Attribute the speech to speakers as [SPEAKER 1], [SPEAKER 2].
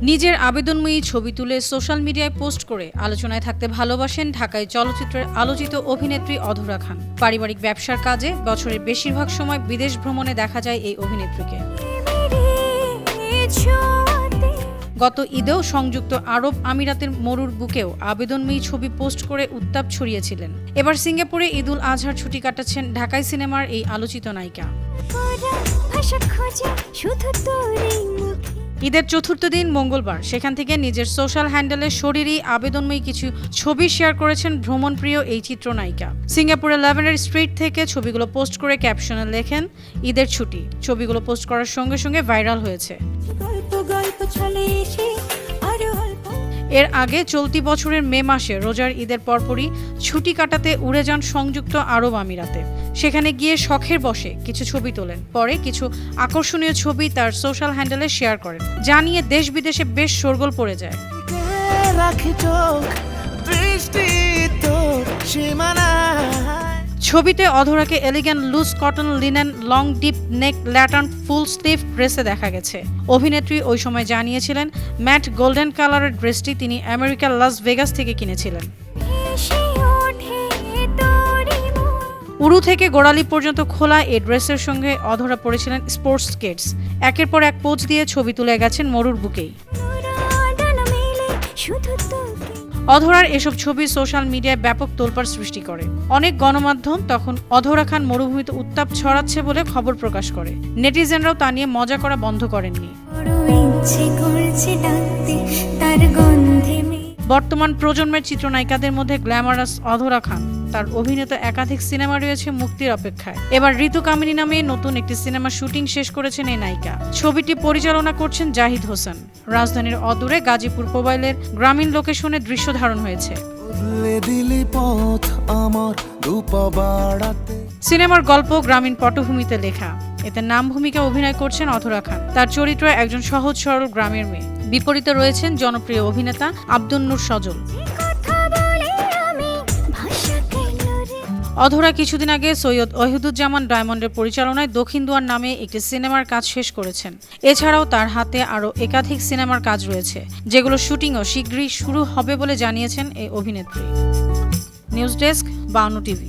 [SPEAKER 1] নিজের আবেদনময়ী ছবি তুলে সোশ্যাল মিডিয়ায় পোস্ট করে আলোচনায় থাকতে ভালোবাসেন ঢাকায় চলচ্চিত্রের আলোচিত অভিনেত্রী অধরা খান। পারিবারিক ব্যবসার কাজে বছরের বেশিরভাগ সময় বিদেশ ভ্রমণে দেখা যায় এই অভিনেত্রীকে। গত ঈদেও সংযুক্ত আরব আমিরাতের মরুর বুকেও আবেদনময়ী ছবি পোস্ট করে উত্তাপ ছড়িয়েছিলেন। এবার সিঙ্গাপুরে ঈদুল আজহার ছুটি কাটাচ্ছেন ঢাকাই সিনেমার এই আলোচিত নায়িকা। ঈদের চতুর্থ দিন মঙ্গলবার সেখান থেকে নিজের সোশ্যাল হ্যান্ডেলে শরীরী আবেদনময়ী কিছু ছবি শেয়ার করেছেন ভ্রমণপ্রিয় এই চিত্রনায়িকা। সিঙ্গাপুরের ল্যাভেন্ডার স্ট্রিট থেকে ছবিগুলো পোস্ট করে ক্যাপশনে লেখেন ঈদের ছুটি। ছবিগুলো পোস্ট করার সঙ্গে সঙ্গে ভাইরাল হয়েছে। এর আগে চলতি বছরের মে মাসে রোজার ঈদের পরপরই ছুটি কাটাতে উড়ে যান সংযুক্ত আরব আমিরাতে। সেখানে গিয়ে শখের বশে কিছু ছবি তোলেন। পরে কিছু আকর্ষণীয় ছবি তার সোশ্যাল হ্যান্ডেলে শেয়ার করেন, যা নিয়ে দেশ বিদেশে বেশ শোরগোল পড়ে যায়। ছবিতে অধরাকে elegant loose cotton linen long deep neck lantern full sleeve ড্রেসে দেখা গেছে। অভিনেত্রী ওই সময় জানিয়েছিলেন ম্যাট গোল্ডেন কালারের ড্রেসটি তিনি আমেরিকার লাস ভেগাস থেকে কিনেছিলেন। উরু থেকে গোড়ালি পর্যন্ত খোলা এই ড্রেসের সঙ্গে অধরা পরেছিলেন স্পোর্টস কিডস। একের পর এক পোজ দিয়ে ছবি তুলে গেছেন মরুর বুকেই। অধরার এসব ছবি সোশ্যাল মিডিয়ায় ব্যাপক তোলপাড় সৃষ্টি করে। অনেক গণমাধ্যম তখন অধরা খান মরুভূমিতে উত্তাপ ছড়াচ্ছে বলে খবর প্রকাশ করে। নেটিজেনরাও তা নিয়ে মজা করা বন্ধ করেননি। বর্তমান প্রজন্মের চিত্রনায়িকাদের মধ্যে গ্ল্যামারাস অধরা খান। তার অভিনীত একাধিক সিনেমা রয়েছে মুক্তির অপেক্ষায়। এবার ঋতুকামিনী নামে নতুন একটি সিনেমা শুটিং শেষ করেছেন এই নায়িকা। ছবিটি পরিচালনা করছেন জাহিদ হোসেন। রাজধানীর অদূরে গাজীপুর মোবাইলের গ্রামীণ লোকেশনে দৃশ্য ধারণ হয়েছে। সিনেমার গল্প গ্রামীণ পটভূমিতে লেখা। এতে নাম ভূমিকা অভিনয় করছেন অধরা খান। তার চরিত্র একজন সহজ সরল গ্রামের মেয়ে। বিপরীতে রয়েছেন জনপ্রিয় অভিনেতা আব্দুন নূর সজল। অধরা কিছুদিন আগে সৈয়দ ওহিদুজ্জামান ডায়মন্ডের পরিচালনায় দক্ষিণ দুয়ার নামে একটি সিনেমার কাজ শেষ করেছেন। এছাড়াও তার হাতে আরও একাধিক সিনেমার কাজ রয়েছে, যেগুলো শুটিংও শীঘ্রই শুরু হবে বলে জানিয়েছেন এই অভিনেত্রী। News desk, 52 TV.